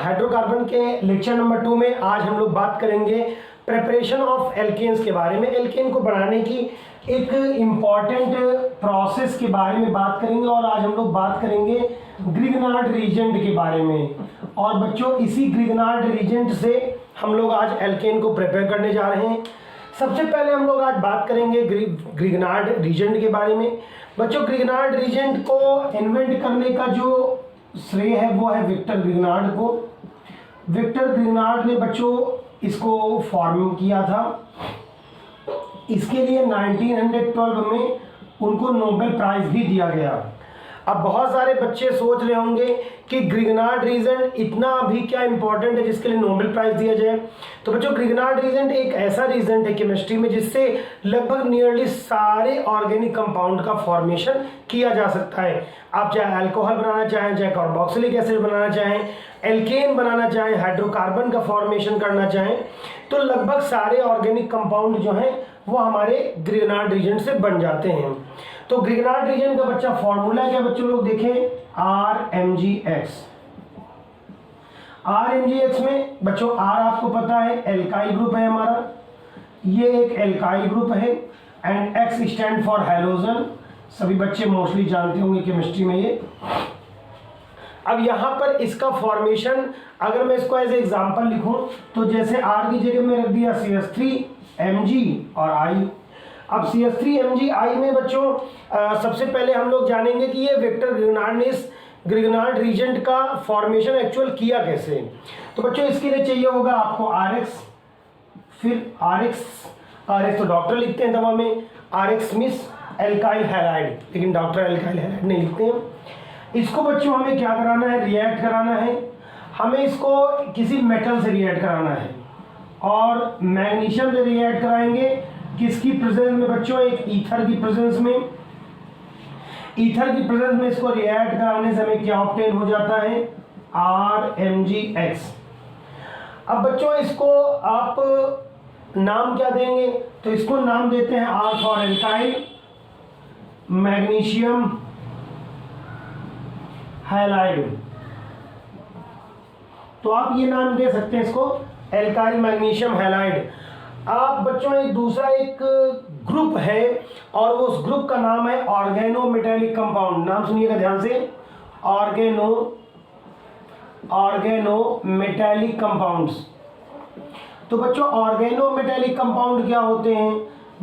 Hydrocarbon के lecture number 2 में आज हम लोग बात करेंगे प्रिपरेशन ऑफ एल्केन्स के बारे में। एल्केन को बनाने की एक इम्पॉर्टेंट प्रोसेस के बारे में बात करेंगे और आज हम लोग बात करेंगे ग्रिग्नार्ड रीजेंट के बारे में। और बच्चों इसी ग्रिग्नार्ड रीजेंट से हम लोग आज एल्केन को प्रिपेयर करने जा रहे हैं। सबसे पहले हम लोग आज बात करेंगे ग्रिग्नार्ड रीजेंट के बारे में। बच्चों ग्रिग्नार्ड रीजेंट को इन्वेंट करने का जो श्रेय है वो है विक्टर ग्रिग्नार्ड को। विक्टर ग्रिग्नार्ड ने बच्चों इसको फॉर्म किया था। इसके लिए 1912 में उनको नोबेल प्राइज भी दिया गया। अब बहुत सारे बच्चे सोच रहे होंगे कि ग्रिग्नार्ड रीजेंट इतना भी क्या इंपॉर्टेंट है जिसके लिए नोबेल प्राइज दिया जाए। तो बच्चों ग्रिग्नार्ड रीजेंट एक ऐसा रीजेंट है केमिस्ट्री में जिससे लगभग नियरली सारे ऑर्गेनिक कंपाउंड का फॉर्मेशन किया जा सकता है। आप चाहे अल्कोहल बनाना चाहें, चाहे कार्बोक्सिलिक एसिड बनाना चाहें, एल्केन बनाना चाहें, हाइड्रोकार्बन का फॉर्मेशन करना चाहें, तो लगभग सारे ऑर्गेनिक कंपाउंड जो हैं वो हमारे ग्रिग्नार्ड रीजेंट से बन जाते हैं। तो ग्रिग्नार्ड रीजेंट का बच्चा फॉर्मूला क्या बच्चों लोग देखें, RMgX। RMgX में बच्चों R आपको पता है एल्काइल ग्रुप है हमारा, ये एक एल्काइल ग्रुप है and X stand for halogen. सभी बच्चे मोस्टली जानते होंगे केमिस्ट्री में ये। अब यहाँ पर इसका फॉर्मेशन अगर मैं इसको एज एग्जांपल लिखूं तो जैसे R की जगह में रख दिया CH3Mg और I। अब CH3MgI में बच्चों सबसे पहले हम लोग जानेंगे कि ये विक्टर ग्रिग्नार्ड ने इस ग्रिग्नार्ड रीजेंट का फॉर्मेशन एक्चुअल किया कैसे। तो बच्चों इसके लिए चाहिए होगा आपको RX, फिर RX तो डॉक्टर लिखते हैं दवा में, RX मिस एल्काइल हैलाइड, लेकिन डॉक्टर एल्काइल हैलाइड नहीं लिखते हैं। इसको बच्चों हमें क्या कराना है, रिएक्ट कराना है। हमें इसको किसी मेटल से रिएक्ट कराना है और मैग्नीशियम से रिएक्ट कराएंगे। किसकी प्रेजेंस में बच्चों, एक ईथर की प्रेजेंस में। ईथर की प्रेजेंस में इसको रिएक्ट कराने से हमें क्या ऑब्टेन हो जाता है, RMgX। अब बच्चों इसको आप नाम क्या देंगे, तो इसको नाम देते हैं R for alkyl magnesium halide. तो आप ये नाम दे सकते हैं इसको, एल्काइल मैग्नीशियम हैलाइड। आप बच्चों एक दूसरा एक ग्रुप है और वो उस ग्रुप का नाम है ऑर्गेनो मेटेलिक कंपाउंड। नाम सुनिएगा ध्यान से, ऑर्गेनो मेटेलिक कंपाउंड्स। तो बच्चों ऑर्गेनो मेटेलिक कंपाउंड क्या होते हैं,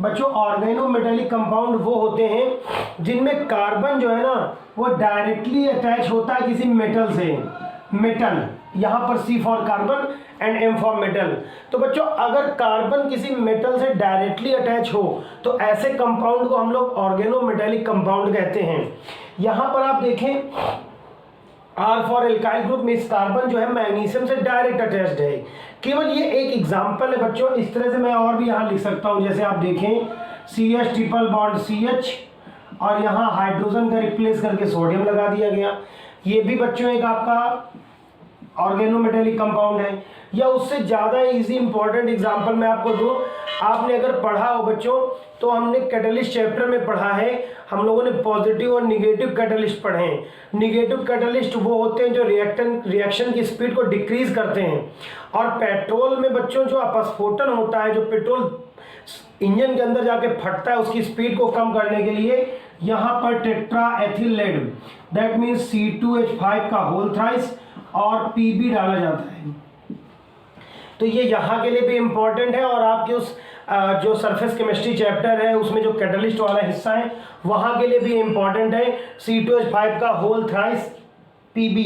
बच्चों ऑर्गेनो मेटेलिक कंपाउंड वो होते हैं जिनमें कार्बन जो है ना वो डायरेक्टली अटैच होता है किसी मेटल से। मेटल यहाँ पर C for carbon and M for metal. तो बच्चों अगर कार्बन किसी मेटल से डायरेक्टली अटैच हो तो ऐसे कंपाउंड को हम लोग ऑर्गेनो मेटेलिक कंपाउंड कहते हैं। यहाँ पर आप देखें R फॉर एल्काइल ग्रुप में इस कार्बन जो है मैग्नीशियम से डायरेक्ट अटैच्ड है। केवल ये एक एग्जांपल है बच्चों, इस तरह से मैं और भी यहाँ लिख सकता हूँ। जैसे आप देखें CH ट्रिपल बॉन्ड CH और यहाँ हाइड्रोजन का रिप्लेस करके सोडियम लगा दिया गया। ये भी बच्चों एक आपका ऑर्गेनोमेटेलिक कंपाउंड है। या उससे ज़्यादा इजी इंपॉर्टेंट एग्जांपल मैं आपको दूं, आपने अगर पढ़ा हो बच्चों तो हमने कैटलिस्ट चैप्टर में पढ़ा है, हम लोगों ने पॉजिटिव और निगेटिव कैटलिस्ट पढ़े हैं। निगेटिव कैटलिस्ट वो होते हैं जो रिएक्शन की स्पीड को डिक्रीज करते हैं। और पेट्रोल में बच्चों जो अपस्फोटन होता है, जो पेट्रोल इंजन के अंदर जाके फटता है, उसकी स्पीड को कम करने के लिए यहाँ पर tetraethyl lead that means C2H5 का होल थ्राइस और Pb डाला जाता है। तो ये यहाँ के लिए भी इम्पॉर्टेंट है और आपके उस जो सरफेस केमिस्ट्री चैप्टर है उसमें जो कैटलिस्ट वाला हिस्सा है वहाँ के लिए भी इम्पॉर्टेंट है C2H5 का होल थ्राइस Pb।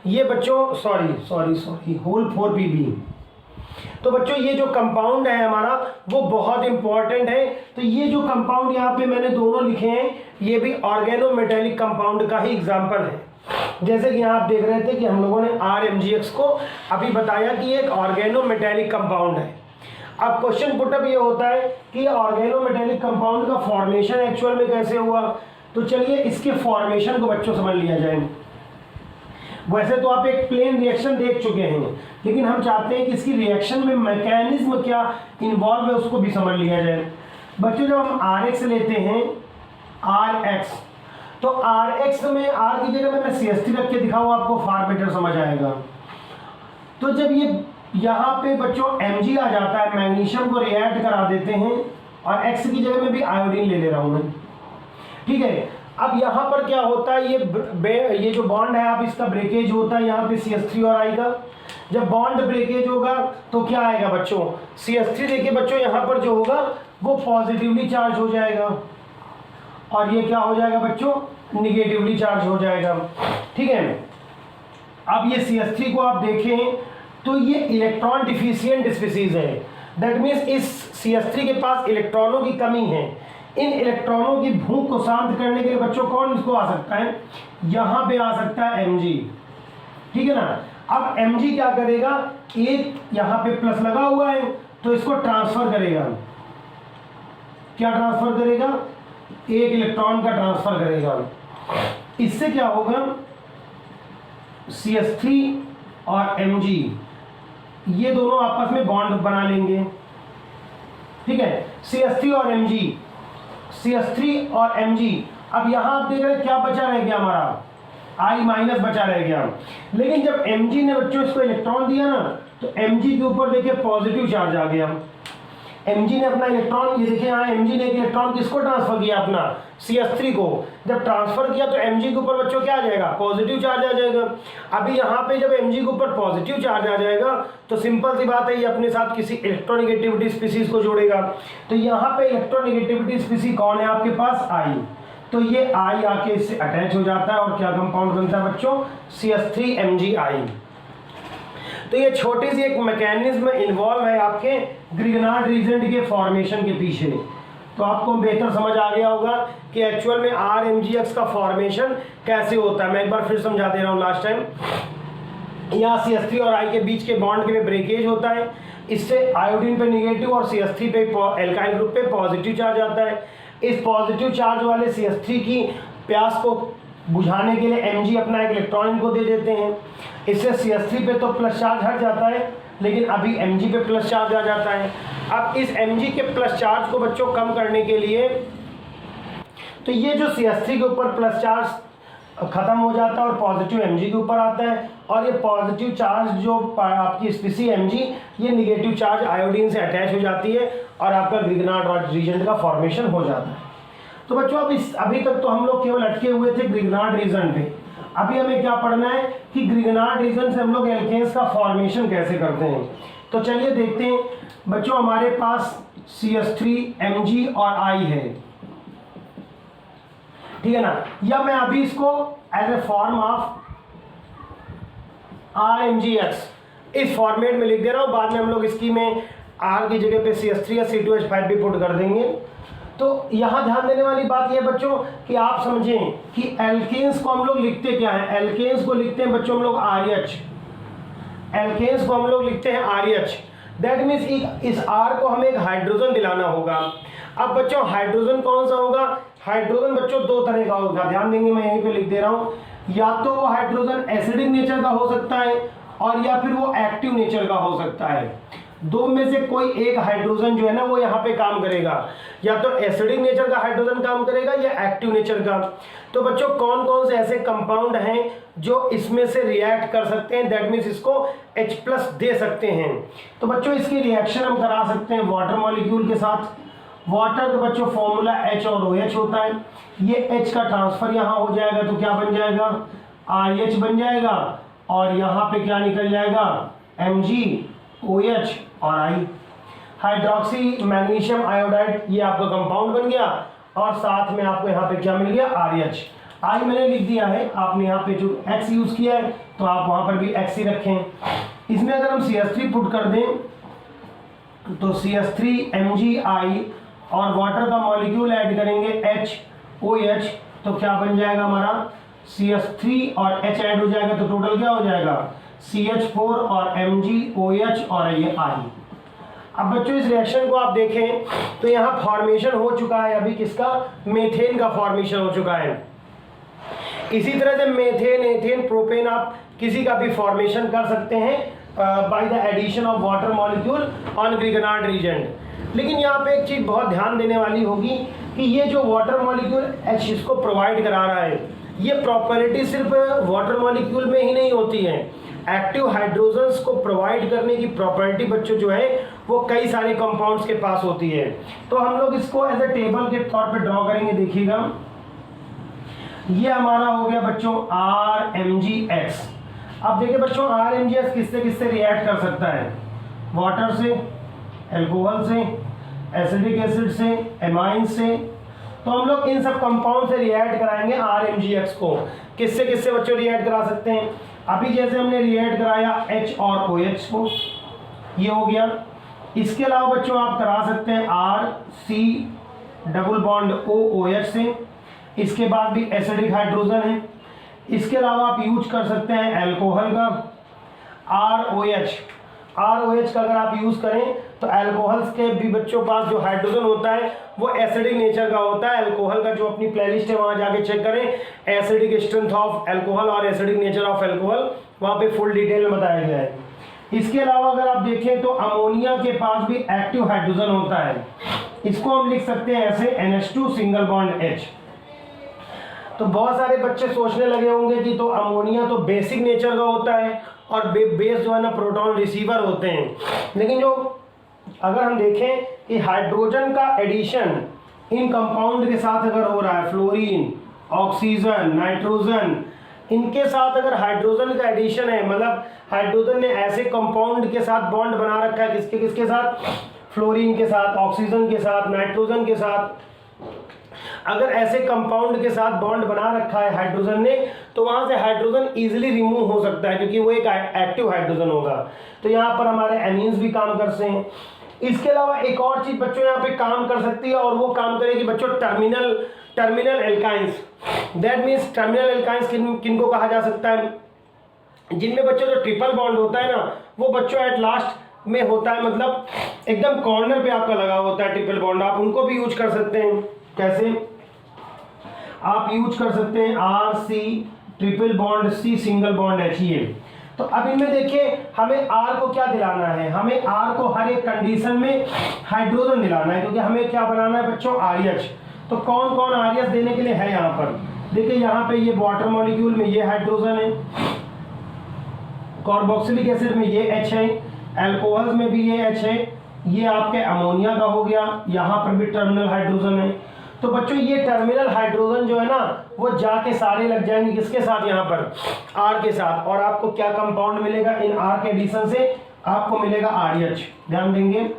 ये बच्चों सॉरी होल 4Pb। तो बच्चों ये जो कंपाउंड है हमारा वो बहुत इंपॉर्टेंट है। तो ये जो कंपाउंड यहाँ पे मैंने दोनों लिखे हैं ये भी ऑर्गेनो मेटेलिक कंपाउंड का ही एग्जांपल है। जैसे कि यहाँ आप देख रहे थे कि हम लोगों ने RMgX को अभी बताया कि एक ऑर्गेनो मेटेलिक कंपाउंड है। अब क्वेश्चन पुटअप ये होता है कि ऑर्गेनो मेटेलिक कंपाउंड का फॉर्मेशन एक्चुअल में कैसे हुआ। तो चलिए इसके फॉर्मेशन को बच्चों समझ लिया जाए। वैसे तो आप एक प्लेन रिएक्शन देख चुके हैं, लेकिन हम चाहते हैं कि इसकी रिएक्शन में मैकेनिज्म क्या इन्वॉल्व है उसको भी समझ लिया जाए। बच्चों जब हम RX लेते हैं RX, तो RX में R की जगह में मैं CH3 रख के दिखाऊँ आपको फार बेटर समझ आएगा। तो जब ये यहाँ पे बच्चों Mg आ जाता है, मैग्नीशियम को रिएक्ट करा देते हैं और X की जगह में भी आयोडीन ले रहा हूँ मैं, ठीक है। अब यहाँ पर क्या होता है, ये जो बॉन्ड है आप इसका ब्रेकेज होता है यहाँ पे CH3 और I का। जब बॉन्ड ब्रेकेज होगा तो क्या आएगा बच्चों, CH3 देखिए बच्चों यहाँ पर जो होगा वो पॉजिटिवली चार्ज हो जाएगा और ये क्या हो जाएगा बच्चों, निगेटिवली चार्ज हो जाएगा, ठीक है। अब ये CH3 को आप देखें तो ये इलेक्ट्रॉन डिफिशिएंट स्पीसीज है, दैट मीन्स इस CH3 के पास इलेक्ट्रॉनों की कमी है। इन इलेक्ट्रॉनों की भूख को शांत करने के लिए बच्चों कौन इसको आ सकता है, यहाँ पे आ सकता है Mg, ठीक है ना। अब Mg क्या करेगा, एक यहाँ पे प्लस लगा हुआ है तो इसको ट्रांसफर करेगा, क्या ट्रांसफर करेगा, एक इलेक्ट्रॉन का ट्रांसफर करेगा। इससे क्या होगा, CH3 और Mg ये दोनों आपस में बॉन्ड बना लेंगे, ठीक है। CH3 और Mg, CH3 और Mg। अब यहां आप देख रहे हैं क्या बचा रह गया, हमारा I माइनस बचा रह गया। लेकिन जब Mg ने बच्चों इसको इलेक्ट्रॉन दिया ना तो Mg के ऊपर देखिए पॉजिटिव चार्ज आ गया। Mg ने अपना इलेक्ट्रॉन, ये देखिए यहाँ Mg ने एक इलेक्ट्रॉन किसको ट्रांसफर किया, अपना CH3 को। जब ट्रांसफर किया तो Mg के ऊपर बच्चों क्या आ जाएगा, पॉजिटिव चार्ज आ जाएगा। अभी यहाँ पे जब Mg के ऊपर पॉजिटिव चार्ज आ जाएगा तो सिंपल सी बात है, ये अपने साथ किसी इलेक्ट्रोनेगेटिविटी स्पीसीज को जोड़ेगा। तो यहाँ पे इलेक्ट्रोनेगेटिविटी स्पीसीज कौन है आपके पास, I। तो ये I आके इससे अटैच हो जाता है और क्या कंपाउंड बनता है बच्चों, CH3MgI। तो ये छोटी सी एक मैकेनिज्म इन्वॉल्व है आपके ग्रिगनार्ड रीजेंट के फॉर्मेशन के पीछे। तो आपको बेहतर समझ आ गया होगा कि एक्चुअल में RMgX का फॉर्मेशन कैसे होता है। मैं एक बार फिर समझा दे रहा हूँ लास्ट टाइम। यहाँ CH3 और I के बीच के बॉन्ड के में ब्रेकेज होता है, इससे आयोडीन पे निगेटिव और CH3 पे एल्काइल ग्रुप पे पॉजिटिव चार्ज आता है। इस पॉजिटिव चार्ज वाले CH3 की प्यास को बुझाने के लिए Mg अपना एक इलेक्ट्रॉन इनको दे देते हैं। इससे CH3 पे तो प्लस चार्ज हट जाता है, लेकिन अभी Mg पे प्लस चार्ज आ जाता है। अब इस Mg के प्लस चार्ज को बच्चों कम करने के लिए, तो ये जो CH3 के ऊपर प्लस चार्ज खत्म हो जाता है और पॉजिटिव Mg के ऊपर आता है, और ये पॉजिटिव चार्ज जो आपकी स्पीसी Mg, ये निगेटिव चार्ज आयोडीन से अटैच हो जाती है और आपका ग्रिगनार्ड रीजेंट का फॉर्मेशन हो जाता है। तो बच्चों अब अभी तक तो हम लोग केवल अटके हुए थे ग्रिगनार्ड रीजन पे। अभी हमें क्या पढ़ना है कि ग्रिगनार्ड रीजन से हम लोग एल्केन्स का फॉर्मेशन कैसे करते हैं। तो चलिए देखते हैं बच्चों, हमारे पास CH3 Mg और I है, ठीक है ना। या मैं अभी इसको as a form of RMgX इस फॉर्मेट में लिख दे रहा हूं। बाद में हम लोग इसकी में R की जगह पे CH3 या C2H5 भी पुट कर देंगे। तो यहाँ ध्यान देने वाली बात यह बच्चों कि आप समझें कि एल्केन्स को हम लोग लिखते क्या है। एल्केन्स को लिखते हैं बच्चों हम लोग RH। एल्केन्स को हम लोग लिखते हैं RH। दैट मीन्स इस R को हमें एक हाइड्रोजन दिलाना होगा। अब बच्चों हाइड्रोजन कौन सा होगा, हाइड्रोजन बच्चों दो तरह का होगा, ध्यान देंगे, मैं यहीं पे लिख दे रहा हूँ। या तो वो हाइड्रोजन एसिडिक नेचर का हो सकता है और या फिर वो एक्टिव नेचर का हो सकता है। दो में से कोई एक हाइड्रोजन जो है ना वो यहाँ पे काम करेगा, या तो एसिडिक नेचर का हाइड्रोजन काम करेगा या एक्टिव नेचर का। तो बच्चों कौन कौन से ऐसे कंपाउंड हैं जो इसमें से रिएक्ट कर सकते हैं, दैट मीन्स इसको H+ दे सकते हैं। तो बच्चों इसकी रिएक्शन हम करा सकते हैं वाटर मॉलिक्यूल के साथ। वाटर का बच्चों फॉर्मूला H और OH होता है। ये H का ट्रांसफर यहाँ हो जाएगा तो क्या बन जाएगा, RH बन जाएगा, और यहाँ पे क्या निकल जाएगा, Mg, OH और I। हाइड्रोक्सी मैग्नीशियम आयोडाइड ये आपका कंपाउंड बन गया, और साथ में आपको यहाँ पे क्या मिल गया, RH। I मैंने लिख दिया है, आपने यहाँ पे जो X यूज किया है तो आप वहाँ पर भी X ही रखें। इसमें अगर हम CH3 पुट कर दें तो CH3MgI और वाटर का मॉलिक्यूल ऐड करेंगे HOH, तो क्या बन जाएगा हमारा, CH3 और H ऐड हो जाएगा तो टोटल क्या हो जाएगा, CH4 और MgOH और ये I। अब बच्चों इस रिएक्शन को आप देखें तो यहाँ फॉर्मेशन हो चुका है अभी किसका, मेथेन का फॉर्मेशन हो चुका है। इसी तरह से मेथेन, एथेन, प्रोपेन आप किसी का भी फॉर्मेशन कर सकते हैं by the addition of water molecule on Grignard reagent. लेकिन यहाँ पे एक चीज बहुत ध्यान देने वाली होगी कि ये जो वाटर मॉलिक्यूल H इसको प्रोवाइड करा रहा है, ये प्रॉपर्टी सिर्फ वाटर मॉलिक्यूल में ही नहीं होती है, एक्टिव हाइड्रोजन्स को प्रोवाइड करने की प्रॉपर्टी बच्चों जो है वो कई सारे कंपाउंड्स के पास होती है। तो हम लोग इसको एज ए टेबल के तौर पे ड्रॉ करेंगे। देखिएगा, ये हमारा हो गया बच्चों RMgX। अब देखिए बच्चों, RMgX किससे किससे रिएक्ट कर सकता है? वाटर से, अल्कोहल से, एसिडिक एसिड से, एमाइन से। तो हम लोग इन सब कंपाउंड से रिएक्ट कराएंगे RMgX को। किससे किससे बच्चों रिएक्ट करा सकते हैं? अभी जैसे हमने रिएक्ट कराया H और OH को, ये हो गया। इसके अलावा बच्चों आप करा सकते हैं RC डबल बॉन्ड OOH से, इसके बाद भी एसिडिक हाइड्रोजन है। इसके अलावा आप यूज कर सकते हैं अल्कोहल का ROH का अगर आप यूज करें तो अल्कोहल्स के भी बच्चों पास जो हाइड्रोजन होता है वो एसिडिक नेचर का होता है। अल्कोहल का जो अपनी प्लेलिस्ट है वहां जाके चेक करें, एसिडिक स्ट्रेंथ ऑफ अल्कोहल और एसिडिक नेचर ऑफ अल्कोहल, वहां पे फुल डिटेल में बताया गया है। इसके अलावा अगर आप देखें तो अमोनिया के पास भी एक्टिव हाइड्रोजन होता है। इसको हम लिख सकते हैं ऐसे NH2 सिंगल बॉन्ड H। तो बहुत सारे बच्चे सोचने लगे होंगे कि तो अमोनिया तो बेसिक नेचर का होता है और बेस जो है ना प्रोटॉन रिसीवर होते हैं, लेकिन जो अगर हम देखें कि हाइड्रोजन का एडिशन इन कंपाउंड के साथ अगर हो रहा है, फ्लोरीन, ऑक्सीजन, नाइट्रोजन, इनके साथ अगर हाइड्रोजन का एडिशन है, मतलब हाइड्रोजन ने ऐसे कंपाउंड के साथ बॉन्ड बना रखा है, किसके किसके साथ? फ्लोरीन के साथ, ऑक्सीजन के साथ, नाइट्रोजन के साथ। अगर ऐसे कंपाउंड के साथ बॉन्ड बना रखा है हाइड्रोजन ने, तो वहां से हाइड्रोजन इजीली रिमूव हो सकता है क्योंकि वो एक एक्टिव हाइड्रोजन होगा। तो यहाँ पर हमारे एमीन्स भी काम कर सकते हैं। इसके अलावा एक और चीज बच्चों यहाँ पे काम कर सकती है और वो काम करेगी बच्चों terminal alkynes. That means terminal alkynes किनको कहा जा सकता है? जिनमें बच्चों जो ट्रिपल बॉन्ड होता है ना, वो बच्चों एट लास्ट में होता है, मतलब एकदम कॉर्नर पे आपका लगा होता है ट्रिपल बॉन्ड। आप उनको भी यूज कर सकते हैं। कैसे? आप यूज कर सकते हैं RC triple bond C single bond H। ये तो अब इनमें देखिए हमें R को क्या दिलाना है? हमें R को हर एक कंडीशन में हाइड्रोजन दिलाना है, क्योंकि हमें क्या बनाना है बच्चों? RH। तो कौन कौन RH देने के लिए है यहाँ पर? देखिए यहाँ पे ये वाटर मॉलिक्यूल में ये हाइड्रोजन है, कार्बोक्सिलिक एसिड में ये H है, अल्कोहल में भी ये H है, ये आपके अमोनिया का हो गया, यहाँ पर भी टर्मिनल हाइड्रोजन है। तो बच्चों ये टर्मिनल हाइड्रोजन जो है ना वो जाके सारे लग जाएंगे किसके साथ? यहाँ पर R के साथ। और आपको क्या कंपाउंड मिलेगा? इन R के एडिशन से आपको मिलेगा RH। ध्यान देंगे,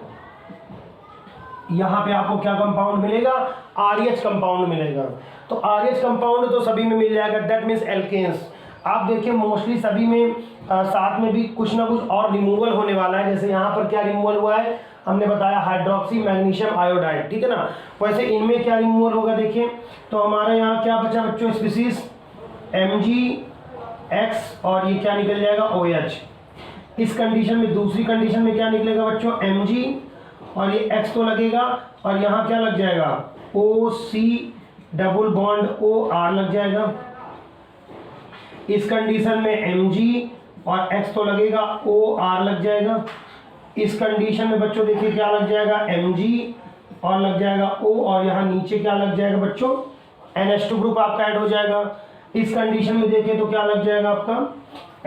यहाँ पे आपको क्या कंपाउंड मिलेगा? RH कंपाउंड मिलेगा। तो RH कंपाउंड तो सभी में मिल जाएगा, दैट मीन्स एल्केन्स। आप देखिए मोस्टली सभी में साथ में भी कुछ ना कुछ और रिमूवल होने वाला है। जैसे यहाँ पर क्या रिमूवल हुआ है हमने बताया, हाइड्रोक्सी मैग्नीशियम आयोडाइड, ठीक है ना। वैसे इनमें क्या रिमूवल होगा देखिए, तो हमारे यहाँ क्या बचा बच्चों? स्पीसीज MgX और ये क्या निकल जाएगा? OH। इस कंडीशन में, दूसरी कंडीशन में क्या निकलेगा बच्चों? Mg और ये X तो लगेगा और यहाँ क्या लग जाएगा? OC डबल बॉन्ड OR लग जाएगा। इस कंडीशन में Mg और X तो लगेगा, OR लग जाएगा। इस कंडीशन में बच्चों देखिए क्या लग जाएगा? Mg और लग जाएगा O, और यहाँ नीचे क्या लग जाएगा बच्चों? NH2 ग्रुप आपका ऐड हो जाएगा। इस कंडीशन में देखिए तो क्या लग जाएगा आपका?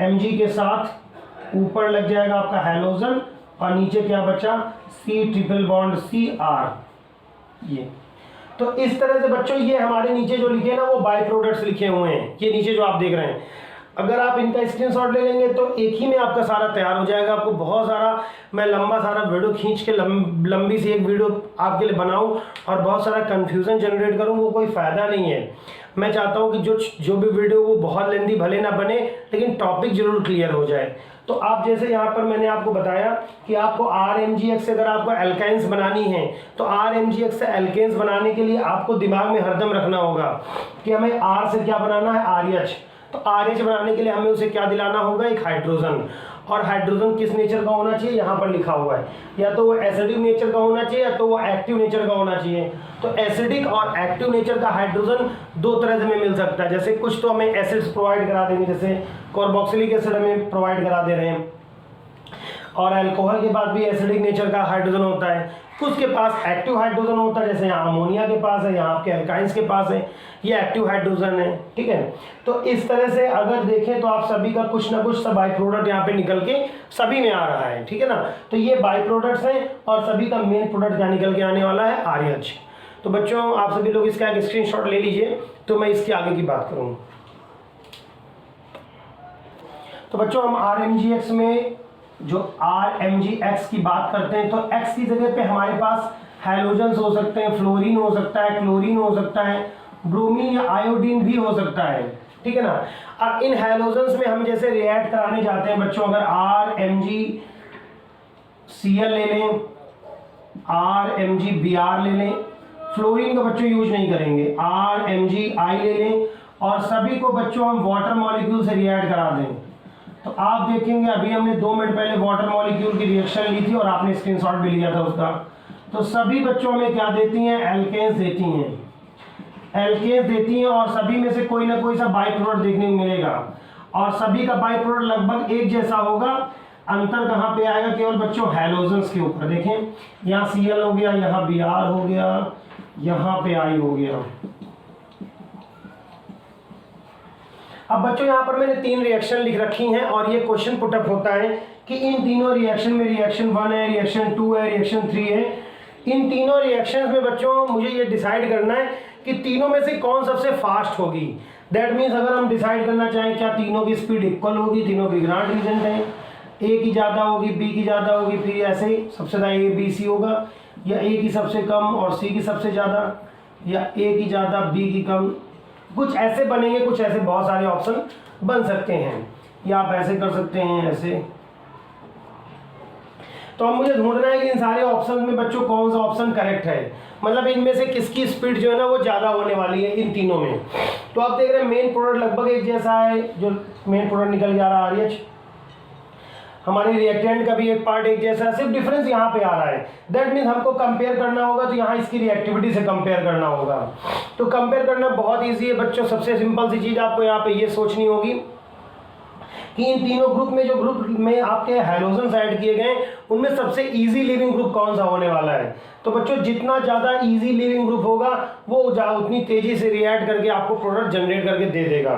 Mg के साथ ऊपर लग जाएगा आपका हैलोजन और नीचे क्या बचा? C triple bond CR। ये तो इस तरह से बच्चों ये हमारे नीचे जो लिखे हैं ना वो बाय प्रोडक्ट्स लिखे हुए हैं, ये नीचे जो आप देख रहे हैं। अगर आप इनका स्क्रीनशॉट ले लेंगे तो एक ही में आपका सारा तैयार हो जाएगा। आपको बहुत सारा मैं लंबा सारा वीडियो खींच के लंबी सी एक वीडियो आपके लिए बनाऊं और बहुत सारा कंफ्यूजन जनरेट करूं, वो कोई फ़ायदा नहीं है। मैं चाहता हूं कि जो भी वीडियो वो बहुत लेंदी भले ना बने, लेकिन टॉपिक जरूर क्लियर हो जाए। तो आप जैसे यहाँ पर मैंने आपको बताया कि आपको RMgX से अगर आपको एल्काइंस बनानी है तो RMgX से एल्केन्स बनाने के लिए आपको दिमाग में हरदम रखना होगा कि हमें R से क्या बनाना है? RH। तो RH बनाने के लिए हमें उसे क्या दिलाना होगा? एक हाइड्रोजन। और हाइड्रोजन किस नेचर का होना चाहिए? यहाँ पर लिखा हुआ है, या तो वो एसिडिक नेचर का होना चाहिए या तो वो एक्टिव नेचर का होना चाहिए। तो एसिडिक और एक्टिव नेचर का हाइड्रोजन दो तरह से हमें मिल सकता है। जैसे कुछ तो हमें एसिड्स प्रोवाइड करा देंगे, जैसे कार्बोक्सिलिक एसिड हमें प्रोवाइड करा दे रहे हैं। और अल्कोहल के पास भी एसिडिक नेचर का हाइड्रोजन होता है, कुछ के पास एक्टिव हाइड्रोजन होता है, जैसे यहाँ अमोनिया के पास है, यहाँ आपके अल्काइंस के पास है, ये एक्टिव हाइड्रोजन है, ठीक है। तो इस तरह से अगर देखें तो आप सभी का कुछ ना कुछ सब बाई प्रोडक्ट यहाँ पे निकल के सभी में आ रहा है, ठीक है ना। तो ये बाई प्रोडक्ट्स हैं और सभी का मेन प्रोडक्ट क्या निकल के आने वाला है, RH। तो बच्चों आप सभी लोग इसका एक स्क्रीनशॉट ले लीजिए, तो मैं इसके आगे की बात करूँ। तो बच्चों हम RMGX में जो RMGX की बात करते हैं, तो X की जगह पे हमारे पास हैलोजन्स हो सकते हैं, फ्लोरीन हो सकता है, क्लोरीन हो सकता है, ब्रोमीन या आयोडीन भी हो सकता है, ठीक है ना। अब इन हैलोजन्स में हम जैसे रिएक्ट कराने जाते हैं बच्चों, अगर RMgCl ले लें, RMgBr ले लें, फ्लोरीन को बच्चों यूज नहीं करेंगे, RMgI ले लें, और सभी को बच्चों हम वाटर मॉलिक्यूल से रिएक्ट करा दें, तो आप देखेंगे अभी हमने 2 मिनट पहले वाटर मॉलिक्यूल की रिएक्शन ली थी और आपने स्क्रीनशॉट भी लिया था उसका। तो सभी बच्चों में क्या देती हैं, एल्केन्स देती हैं, एल्केन्स देती हैं, और सभी में से कोई ना कोई सा बाई प्रोडक्ट देखने को मिलेगा, और सभी का बाई प्रोडक्ट लगभग एक जैसा होगा। अंतर कहाँ पे आएगा, केवल बच्चों हैलोजन्स के ऊपर। देखें यहाँ Cl हो गया, यहाँ Br हो गया, यहाँ पे I हो गया। अब बच्चों यहाँ पर मैंने 3 रिएक्शन लिख रखी हैं और ये क्वेश्चन पुटअप होता है कि इन तीनों रिएक्शन में रिएक्शन 1 है, रिएक्शन 2 है, रिएक्शन 3 है। इन तीनों रिएक्शंस में बच्चों मुझे ये डिसाइड करना है कि तीनों में से कौन सबसे फास्ट होगी। दैट मीन्स अगर हम डिसाइड करना चाहें क्या तीनों की स्पीड इक्वल होगी, तीनों की ग्रांट रीजन है, ए की ज़्यादा होगी, बी की ज़्यादा होगी, फिर ऐसे ही सबसे ज़्यादा ए बी सी होगा, या ए की सबसे कम और सी की सबसे ज़्यादा, या ए की ज़्यादा बी की कम, कुछ ऐसे बनेंगे, कुछ ऐसे बहुत सारे ऑप्शन बन सकते हैं, या आप ऐसे कर सकते हैं, ऐसे। तो अब मुझे ढूंढना है कि इन सारे ऑप्शन में बच्चों कौन सा ऑप्शन करेक्ट है, मतलब इनमें से किसकी स्पीड जो है ना वो ज़्यादा होने वाली है इन तीनों में। तो आप देख रहे हैं मेन प्रोडक्ट लगभग एक जैसा है, जो मेन प्रोडक्ट निकल जा रहा है RH, हमारे रिएक्टेंट का भी एक पार्ट एक जैसा है, सिर्फ डिफरेंस यहाँ पे आ रहा है। दैट मीन्स हमको कंपेयर करना होगा, तो यहाँ इसकी रिएक्टिविटी से कंपेयर करना होगा। तो कंपेयर करना बहुत ईजी है बच्चों। सबसे सिंपल सी चीज़ आपको यहाँ पे ये सोचनी होगी कि इन तीनों ग्रुप में जो ग्रुप में आपके हैलोजन्स ऐड किए गए उनमें सबसे इजी लिविंग ग्रुप कौन सा होने वाला है। तो बच्चों जितना ज़्यादा इजी लिविंग ग्रुप होगा वो उतनी तेज़ी से रिएक्ट करके आपको प्रोडक्ट जनरेट करके दे देगा।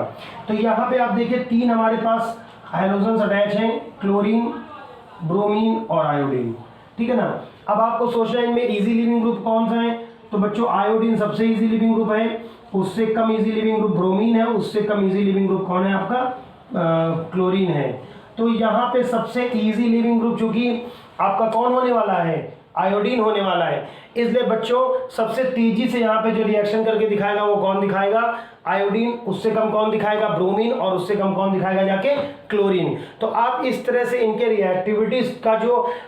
तो यहाँ पे आप देखिए 3 हमारे पास हाइड्रोजन्स अटैच हैं, क्लोरीन, ब्रोमीन और आयोडीन, ठीक है ना। अब आपको सोचना है इनमें इजी लिविंग ग्रुप कौन सा है। तो बच्चों आयोडीन सबसे इजी लिविंग ग्रुप है, उससे come easy leaving group bromine है, उससे कम इजी लिविंग ग्रुप कौन है आपका, क्लोरीन है। तो यहाँ पे सबसे इजी लिविंग ग्रुप चूंकि आपका कौन होने वाला है, आयोडीन होने वाला है, इसलिए बच्चों सबसे तेजी से यहाँ पे जो रिएक्शन करके दिखाएगा वो कौन दिखाएगा, आयोडीन, उससे कम कौन दिखाएगा, ब्रोमीन, और उससे कम कौन दिखाएगा जाके, क्लोरीन। तो आप इस तरह से इनके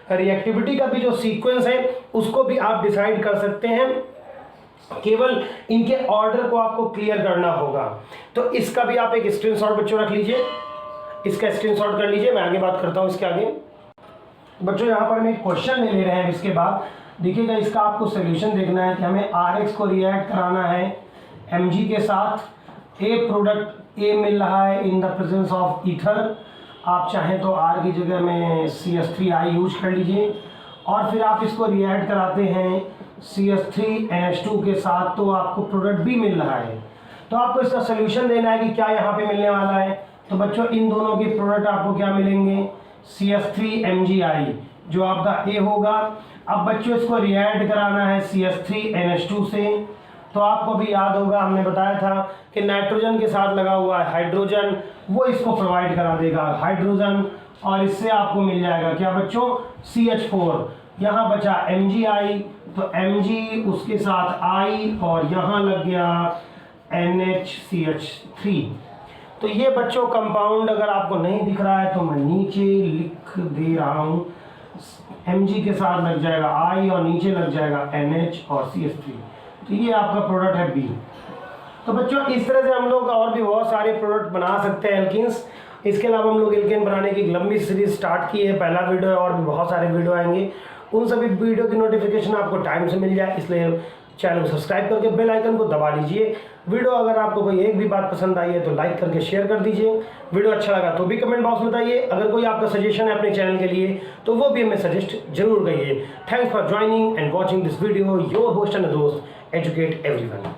रिएक्टिविटी का भी जो सीक्वेंस है उसको भी आप डिसाइड कर सकते हैं, केवल इनके ऑर्डर को आपको क्लियर करना होगा। तो इसका भी आप एक स्क्रीनशॉट बच्चों रख लीजिए, इसका स्क्रीनशॉट कर लीजिए, मैं आगे बात करता हूँ इसके आगे। बच्चों यहाँ पर हम एक क्वेश्चन ले रहे हैं, इसके बाद देखिएगा इसका आपको सोल्यूशन देखना है कि हमें RH को रिएक्ट कराना है Mg के साथ। ए प्रोडक्ट ए मिल रहा है in the presence of ether, आप चाहें तो R की जगह में CH3I यूज कर लीजिए, और फिर आप इसको रिएक्ट कराते हैं CH3NH2 के साथ, तो आपको प्रोडक्ट भी मिल रहा है। तो आपको इसका सोल्यूशन देना है कि क्या यहाँ पे मिलने वाला है। तो बच्चों इन दोनों के प्रोडक्ट आपको क्या मिलेंगे, CH3MgI जो आपका A होगा। अब बच्चों इसको रिएक्ट कराना है CH3NH2 से, तो आपको भी याद होगा हमने बताया था कि नाइट्रोजन के साथ लगा हुआ है हाइड्रोजन, वो इसको प्रोवाइड करा देगा हाइड्रोजन, और इससे आपको मिल जाएगा क्या बच्चों, CH4। यहाँ बचा MgI, तो Mg उसके साथ I, और यहाँ लग गया NHCH3। तो ये बच्चों कंपाउंड अगर आपको नहीं दिख रहा है तो मैं नीचे लिख दे रहा हूँ, Mg के साथ लग जाएगा I और नीचे लग जाएगा NH और CH3। तो ये आपका प्रोडक्ट है B। तो बच्चों इस तरह से हम लोग और भी बहुत सारे प्रोडक्ट बना सकते हैं एल्कीन्स। इसके अलावा हम लोग एल्केन बनाने की लंबी सीरीज स्टार्ट की है, पहला वीडियो है और भी बहुत सारे वीडियो आएंगे। उन सभी वीडियो की नोटिफिकेशन आपको टाइम से मिल जाए, इसलिए चैनल को सब्सक्राइब करके बेल आइकन को दबा लीजिए। वीडियो अगर आपको कोई एक भी बात पसंद आई है तो लाइक करके शेयर कर दीजिए। वीडियो अच्छा लगा तो भी कमेंट बॉक्स में बताइए। अगर कोई आपका सजेशन है अपने चैनल के लिए तो वो भी हमें सजेस्ट जरूर करिए। Thanks for joining and watching this video. Your host and दोस्त एजुकेट एवरीवन।